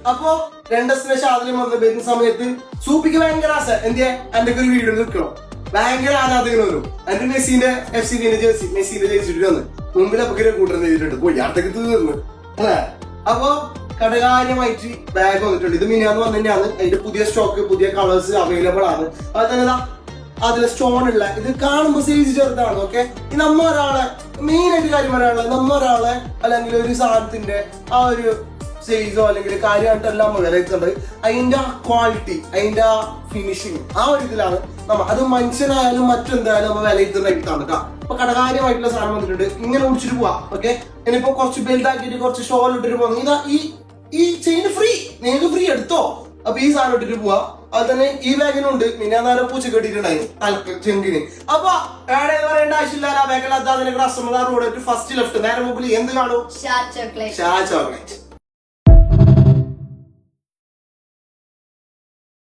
അപ്പൊ 2 ഷാദിലും വന്ന് വരുന്ന സമയത്ത് സൂപ്പിക്ക് ഭയങ്കര ആശ എന്തിയാ എന്റെ ഒരു വീഡിയോ നിൽക്കണം, ഭയങ്കര ആരാധകർ വരും. എന്റെ മെസ്സിന്റെ FC ജേഴ്സി ഇട്ട് വന്ന് മുമ്പിൽ അപ്പൊ കൂട്ടം ചെയ്തിട്ടുണ്ട്, പോയി അടുത്തേക്ക് തീർന്നു അല്ലേ. അപ്പൊ കടകാര്യമായിട്ട് ബാഗ് വന്നിട്ടുണ്ട്. ഇത് മിനിയാന്ന് പറഞ്ഞു തന്നെയാണ്. അതിന്റെ പുതിയ സ്റ്റോക്ക്, പുതിയ കളേഴ്സ് അവൈലബിൾ ആണ്. അത് തന്നെ അതിൽ സ്റ്റോൺ ഉള്ള, ഇത് കാണുമ്പോൾ സൈസ് ചെറുതാണ്. ഓക്കെ, ഈ നമ്മ ഒരാളെ മെയിൻ ആയിട്ട് കാര്യം പറയാനുള്ളത്, നമ്മ ഒരാളെ അല്ലെങ്കിൽ ഒരു സാധനത്തിന്റെ ആ ഒരു സൈസോ അല്ലെങ്കിൽ കാര്യമായിട്ടെല്ലാം വിലയിരുത്തുന്നത് അതിന്റെ ക്വാളിറ്റി, അതിന്റെ ഫിനിഷിങ്, ആ ഒരു ഇതിലാണ് നമ്മ അത് മനുഷ്യനായാലും മറ്റെന്തായാലും നമ്മൾ വിലയിരുത്തുന്നതായിട്ടാണ് കേട്ടോ. അപ്പൊ കടകാര്യമായിട്ടുള്ള സാധനം വന്നിട്ടുണ്ട്. ഇങ്ങനെ ഓടിച്ചിട്ട് പോവാ. ഓക്കെ, ഇനിയിപ്പോ കുറച്ച് ബെൽറ്റാക്കിയിട്ട് കുറച്ച് ഷോൾ ഇട്ടിട്ട് പോകുന്നു. ഇതാ ഈ ചെയിൻ ഫ്രീ, നിങ്ങൾക്ക് ഫ്രീ എടുത്തോ. അപ്പൊ ഈ സാധനം ഇട്ടിട്ട് പോവാ. അത് തന്നെ ഈ ബാഗിനുണ്ട്. പിന്നെ നേരം പൂച്ച കെട്ടിയിട്ടുണ്ടായി ചെങ്കിന്. അപ്പൊ ഏടെ പറയേണ്ട ആവശ്യമില്ല. ആ ബാഗിൽ അതിന്റെ കസ്റ്റമർ റോഡ് ഫസ്റ്റ് ലെഫ്റ്റ് നേരെ മുമ്പിൽ എന്ത് കാണും? ഷാ ചോക്ലേറ്റ്.